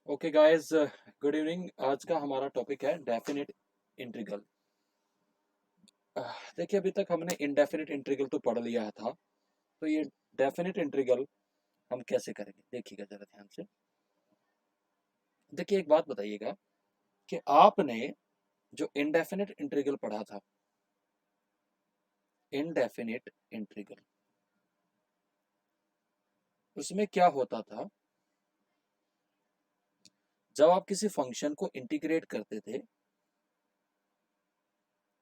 Okay guys, good evening. आज का हमारा टॉपिक है डेफिनेट इंटीग्रल। देखिए, अभी तक हमने इनडेफिनेट इंटीग्रल तो पढ़ लिया था, तो ये डेफिनेट इंटीग्रल हम कैसे करेंगे देखिएगा जरा ध्यान से। देखिए, एक बात बताइएगा कि आपने जो इनडेफिनेट इंटीग्रल पढ़ा था, इनडेफिनेट इंटीग्रल, उसमें क्या होता था जब आप किसी फंक्शन को इंटीग्रेट करते थे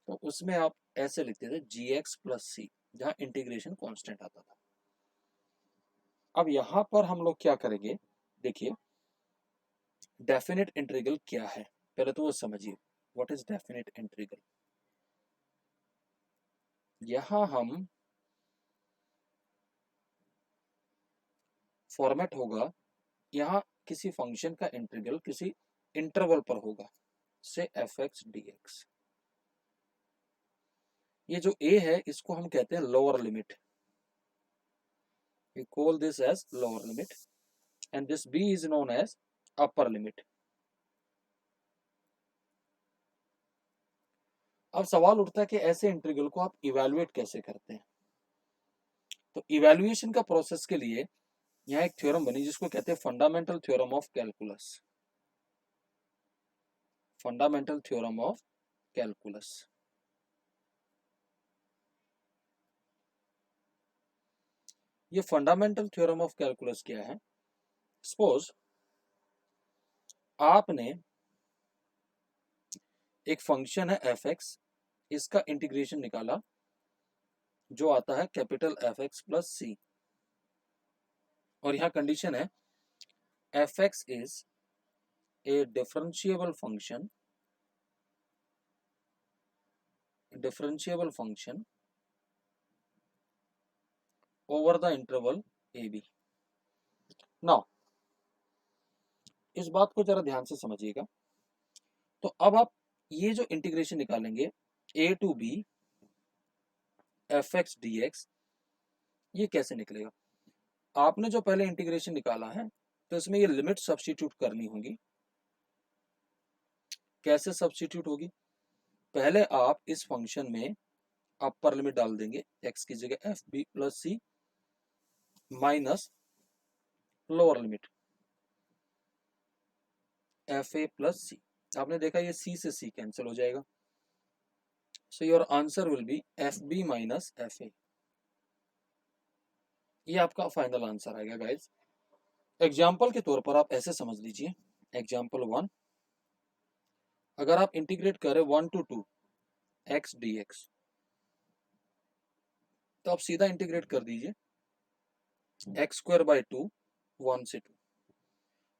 तो उसमें आप ऐसे लिखते थे gx+c, जहां इंटीग्रेशन कांस्टेंट आता था। अब यहां पर हम लोग क्या करेंगे, देखिए डेफिनेट इंटीग्रल क्या है, पहले तो वो समझिए। What is definite integral? यहां हम फॉर्मेट होगा, यहां किसी फंक्शन का इंटीग्रल किसी इंटरवल पर होगा, से एफ एक्स डी एक्स। ये जो ए है इसको हम कहते हैं lower limit, we call this as lower limit, and this B is known as upper limit. अब सवाल उठता है कि ऐसे इंटीग्रल को आप इवेलुएट कैसे करते हैं। तो इवेल्युएशन का प्रोसेस के लिए यहाँ एक थ्योरम बनी जिसको कहते हैं fundamental theorem of calculus. Fundamental theorem of calculus. ये फंडामेंटल थ्योरम ऑफ कैलकुलस क्या है? सपोज आपने एक फंक्शन है एफ एक्स, इसका इंटीग्रेशन निकाला जो आता है capital F X plus C, और यहां कंडीशन है F X is a differentiable function over the interval A B. Now इस बात को जरा ध्यान से समझिएगा। तो अब आप ये जो इंटीग्रेशन निकालेंगे A to B F X D X, ये कैसे निकलेगा? आपने जो पहले इंटीग्रेशन निकाला है तो इसमें ये लिमिट सब्स्टिट्यूट करनी होगी। कैसे सब्स्टिट्यूट होगी? पहले आप इस फंक्शन में अपर लिमिट डाल देंगे, x की जगह F B plus C minus lower limit F A plus C. आपने देखा ये c से c कैंसिल हो जाएगा, so your answer will be F B minus F A. ये आपका फाइनल आंसर आएगा गाइज। एग्जाम्पल के तौर पर आप ऐसे समझ लीजिए, एग्जाम्पल 1, अगर आप इंटीग्रेट करें 1 to 2 एक्स डी एक्स, तो आप सीधा इंटीग्रेट कर दीजिए एक्स स्क्वायर बाई 2 1 से 2।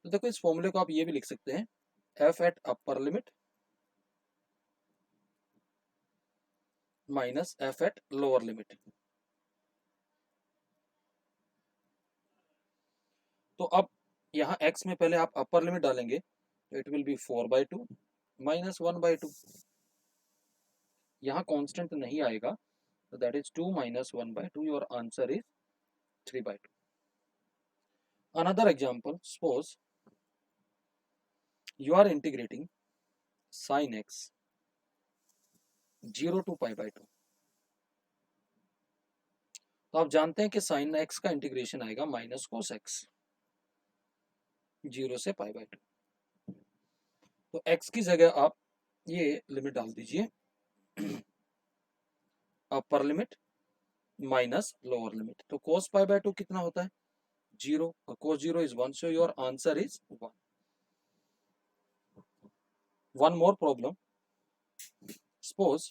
तो देखो इस फॉर्मूले को आप ये भी लिख सकते हैं F at upper limit minus F at lower limit. तो अब यहाँ x में पहले आप अपर लिमिट डालेंगे तो इट विल बी 4/2 माइनस 1/2। यहाँ कांस्टेंट नहीं आएगा, तो that is 2 minus 1/2, your answer is 3/2। Another example, suppose you are integrating sin x 0 to π/2। तो आप जानते हैं कि sin x का इंटीग्रेशन आएगा माइनस cos x 0 से π/2। तो x की जगह आप ये लिमिट डाल दीजिए upper limit minus lower limit. तो cos π/2 कितना होता है? 0, और cos 0 is 1, so your answer is 1। One more problem, suppose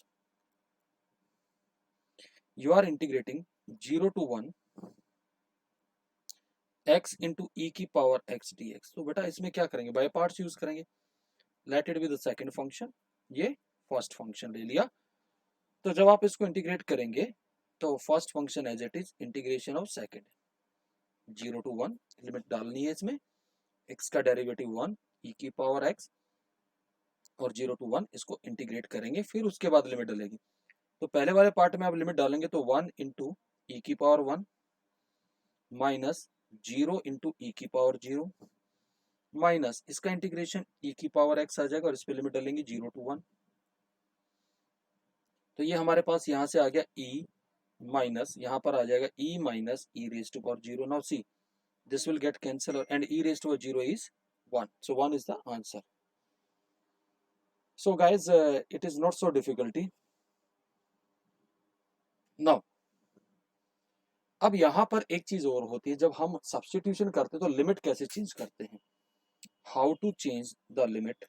you are integrating 0 to 1 x into e की पावर x dx। तो बेटा इसमें क्या करेंगे, बाय पार्ट्स यूज करेंगे। Let it be the second function, ये फर्स्ट फंक्शन ले लिया। तो जब आप इसको इंटीग्रेट करेंगे तो first function as it is integration of second 0 to 1, limit डालनी है इसमें, x का डेरिवेटिव 1 e की पावर x, और 0 to 1 इसको इंटीग्रेट करेंगे, फिर उसके बाद लिमिट डलेगी। तो पहले वाले पार्ट में आप लिमिट डालेंगे तो 1 इंटू ई की पावर 1 माइनस 0 इंटू ई की पावर 0 माइनस इसका इंटीग्रेशन e की पावर x आ जाएगा और इस पे लिमिट डालेंगे 0 to 1। तो ये हमारे पास यहाँ से आ गया e माइनस, यहाँ पर आ जाएगा e minus e raise to power 0। Now see this will get cancelled and e raised to 0 is 1, so 1 is the answer. So guys, it is not so difficulty. Now अब यहाँ पर एक चीज और होती है, जब हम सब्स्टिट्यूशन करते हैं तो लिमिट कैसे चेंज करते हैं, how to change the limit,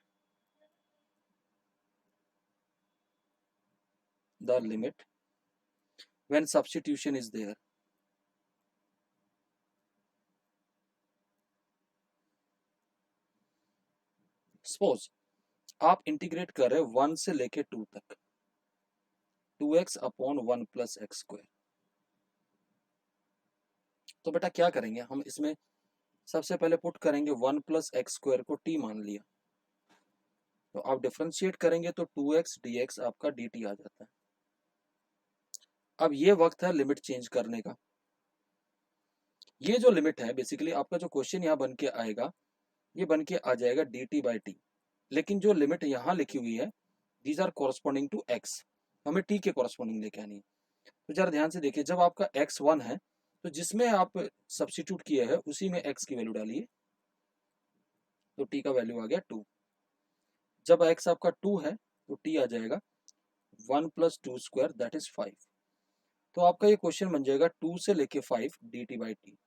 when substitution is there। Suppose आप इंटीग्रेट कर रहे हैं 1 से लेके 2 तक, 2x upon 1 plus x square. तो बेटा क्या करेंगे हम इसमें, सबसे पहले पुट करेंगे 1 प्लस एक्स स्क्वायर को t मान लिया, तो आप डिफरेंशिएट करेंगे तो 2x dx आपका dt आ जाता है। अब ये वक्त है लिमिट चेंज करने का। ये जो लिमिट है बेसिकली आपका जो क्वेश्चन यहाँ बन के आएगा, ये बन के आ जाएगा dt बाई टी, लेकिन जो लिमिट यहाँ लिखी हुई है these are corresponding to x, हमें t के कॉरस्पॉन्डिंग लेके आनी है। तो जरा ध्यान से देखिए, जब आपका x 1 है तो जिसमें आप सब्स्टिट्यूट किए हैं उसी में x की वैल्यू डालिए, तो t का वैल्यू आ गया 2। जब x आपका 2 है तो t आ जाएगा 1 प्लस 2 स्क्वायर दैट इज 5। तो आपका ये क्वेश्चन बन जाएगा 2 से लेके 5 dt बाई टी,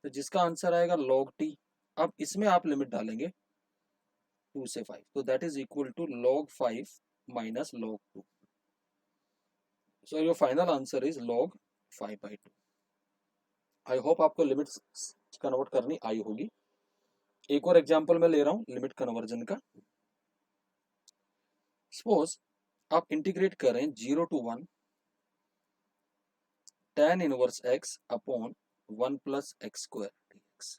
तो जिसका आंसर आएगा log t। अब इसमें आप लिमिट डालेंगे 2 से 5, तो that is equal to log 5 minus log 2। So your final answer is log 5 by 2। I hope आपको लिमिट्स कन्वर्ट करनी आई होगी। एक और एग्जांपल मैं ले रहा हूं लिमिट कन्वर्जन का। सपोज आप इंटीग्रेट करें 0 to 1 tan inverse x upon 1 plus x square dx।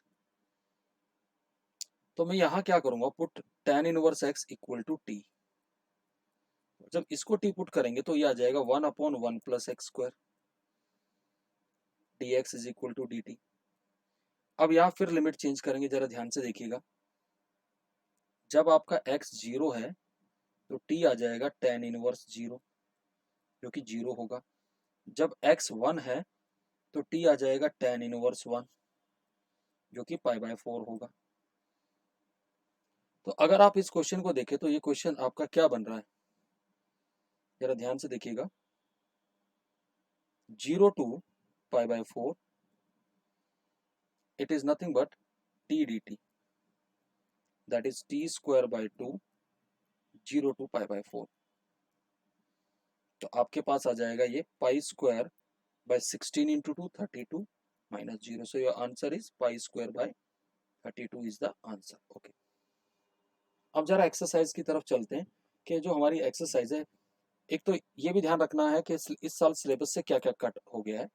तो मैं यहां क्या करूंगा, put tan inverse x equal to t। जब इसको t पुट करेंगे तो ये आ जाएगा 1 upon 1 plus x square dx is equal to dt। अब यहाँ फिर लिमिट चेंज करेंगे, जरा ध्यान से देखिएगा। जब आपका x 0 है तो t आ जाएगा tan इनवर्स 0 जो कि 0 होगा। जब x 1 है तो t आ जाएगा tan इनवर्स 1 जो कि पाई बाय 4 होगा। तो अगर आप इस क्वेश्चन को देखें तो ये क्वेश्चन आपका क्या बन रहा है, जरा ध्यान से देखिएगा। 0 to pi by 4 it is nothing but t dt, that is t square by 2 0 to pi by 4। तो आपके पास आ जाएगा ये pi square by 16 into 2 32 minus 0। So your answer is pi square by 32 is the answer. Okay, अब जरा exercise की तरफ चलते हैं कि जो हमारी एक्सरसाइज है, एक तो ये भी ध्यान रखना है कि इस साल सिलेबस से क्या क्या कट हो गया है।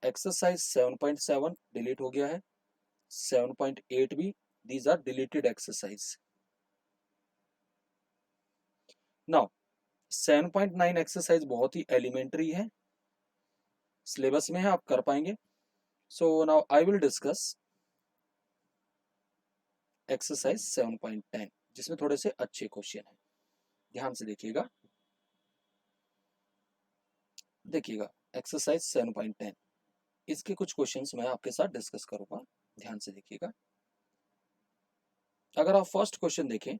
एक्सरसाइज 7.7 डिलीट हो गया है, 7.8 भी, these are deleted exercise. Now 7.9 exercise बहुत ही एलिमेंट्री है, सिलेबस में है, आप कर पाएंगे। So now I will discuss exercise 7.10 जिसमें थोड़े से अच्छे क्वेश्चन हैं। ध्यान से देखिएगा, एक्सरसाइज 7.10 इसके कुछ क्वेश्चंस मैं आपके साथ डिस्कस करूंगा। ध्यान से देखिएगा। अगर आप फर्स्ट क्वेश्चन देखें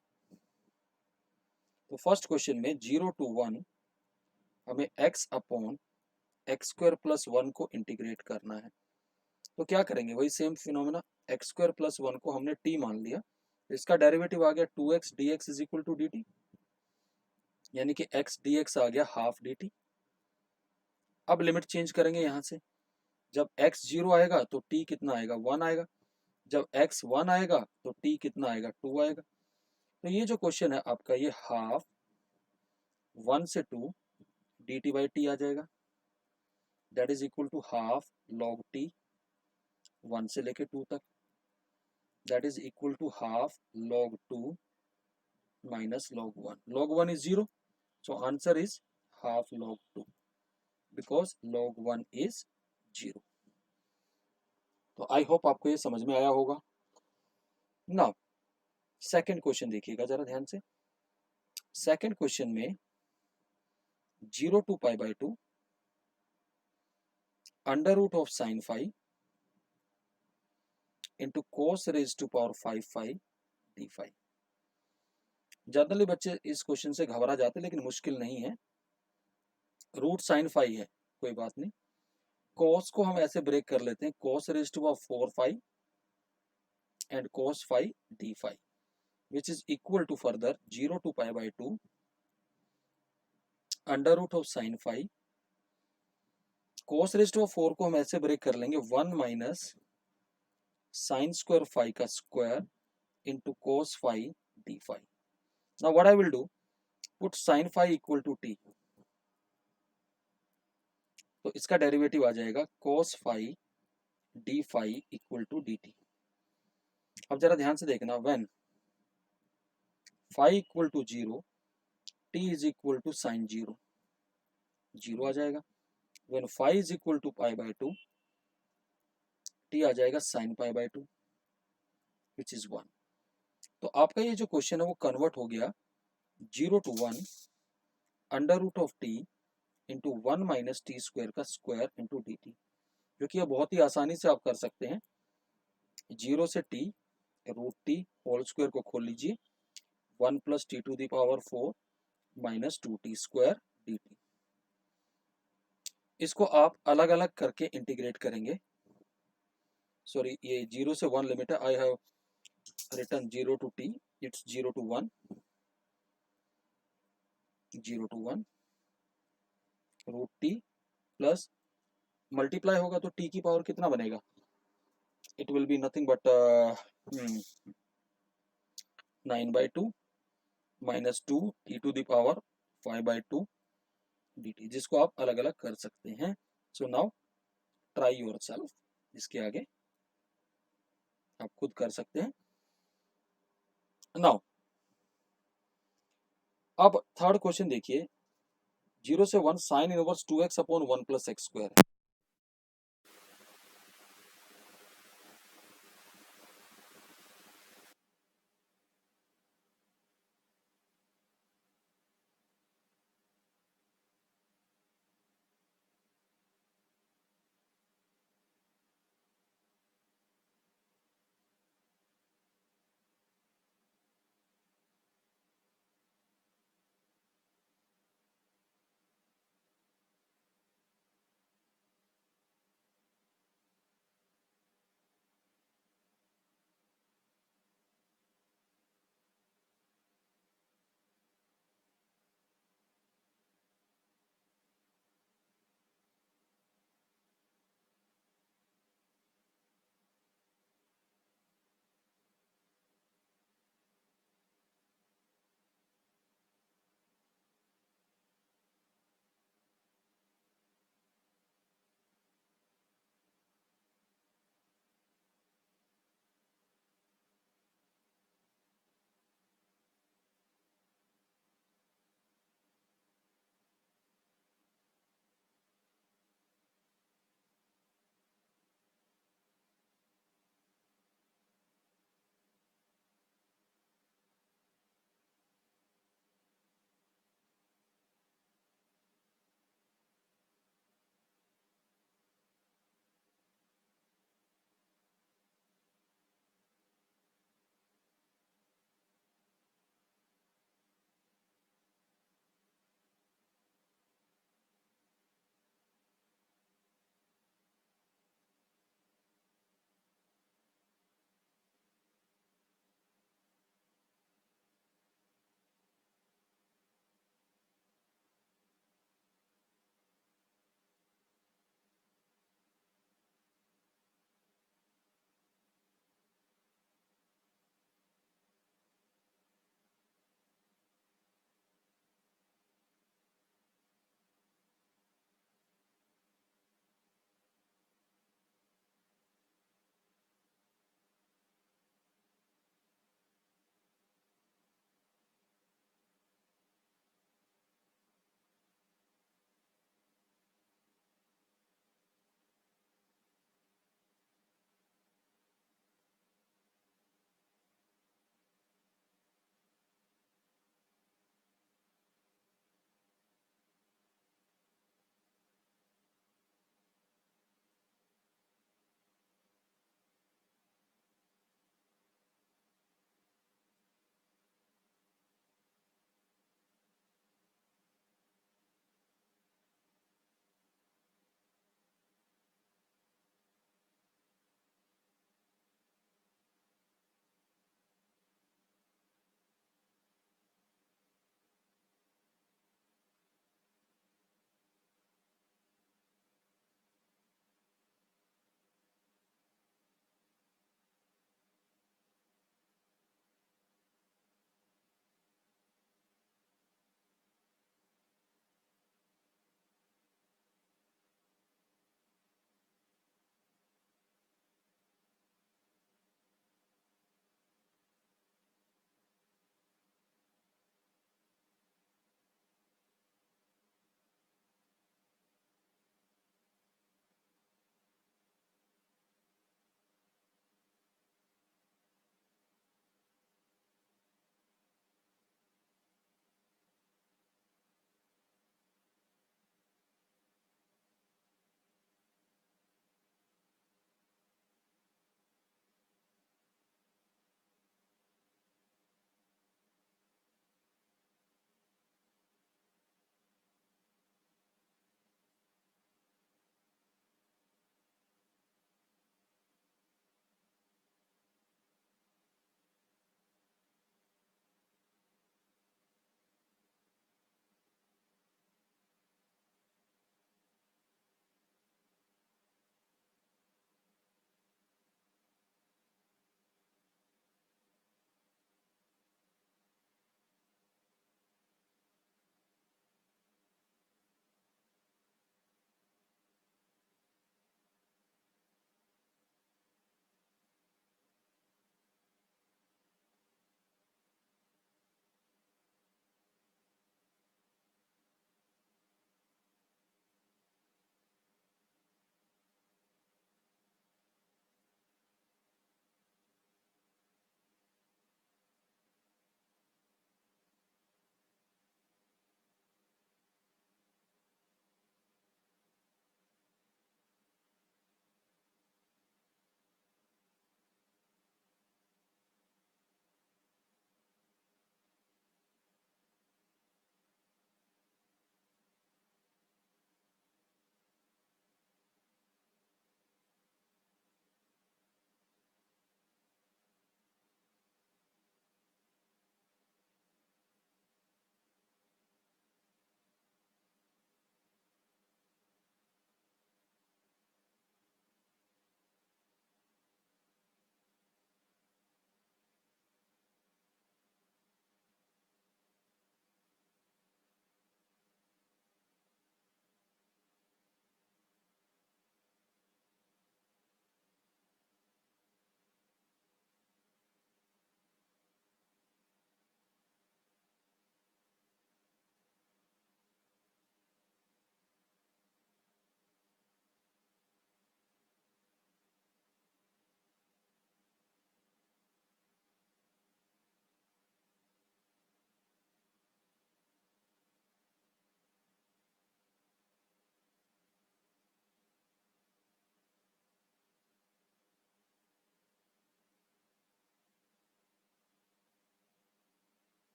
तो फर्स्ट क्वेश्चन में 0 to 1 हमें x upon x square plus 1 को इंटीग्रेट करना है। तो क्या करेंगे, वही same phenomena, x square plus 1 को हमने t मान लिया, तो इसका डेरिवेटिव आ गया 2x dx is equal to dt, यानी कि x dx आ गया हाफ dt। अब लिमिट चेंज करेंगे यहाँ से, जब x 0 आएगा तो t कितना आएगा, 1 आएगा। जब x 1 आएगा तो t कितना आएगा, 2 आएगा। तो ये जो क्वेश्चन है आपका, ये हाफ 1 से 2 dt बाई टी आ जाएगा, that is equal to half log t 1 से लेके 2 तक, that is equal to half log 2 minus log 1। log 1 is 0, so answer is half log 2 because log 1 is 0। तो आई होप आपको ये समझ में आया होगा। नाउ सेकंड क्वेश्चन देखिएगा जरा ध्यान से। सेकंड क्वेश्चन में 0 to pi by 2 under root of sine phi into cos raise to power 5 phi D phi. Generally बच्चे इस क्वेश्चन से घबरा जाते हैं, लेकिन मुश्किल नहीं है। रूट साइन फाई है, कोई बात नहीं। कोस को हम ऐसे ब्रेक कर लेते हैं, cos raise to power 4 phi and cos phi D phi, which is equal to further 0 to pi by 2 under root of sine phi. Cos raise to 4 को हम ऐसे ब्रेक कर लेंगे, 1 माइनस साइन स्क्वायर फाई का square into cos phi D phi. Now what I will do, put sine phi equal to t, तो इसका derivative आ जाएगा cos phi D phi equal to d t. अब जरा ध्यान से देखना, when phi equal to 0 t is equal to sign 0, 0 आ जाएगा। When phi is equal to pi by 2 T आ जाएगा sine pi by 2 which is 1। तो आपका ये जो क्वेश्चन है वो कन्वर्ट हो गया 0 to 1 under root of t into 1 minus t square का स्क्वायर इंटू डी टी, जो कि ये बहुत ही आसानी से आप कर सकते हैं। 0 से टी, रूट टी होल स्क्वायर को खोल लीजिए, 1 plus t to the power 4 minus 2t square d t. इसको आप अलग अलग करके इंटीग्रेट करेंगे। सॉरी, ये 0 से 1 लिमिट है, I have written 0 to t, it's 0 to 1, 0 to 1 root t plus multiply होगा तो t की पावर कितना बनेगा, it will be nothing but 9 by 2 minus 2 t to the power 5 by 2 dt, जिसको आप अलग अलग कर सकते हैं। So now try your self, इसके आगे आप खुद कर सकते हैं। नाउ अब थर्ड क्वेश्चन देखिए, 0 से 1 sine inverse 2x upon 1 plus x square है।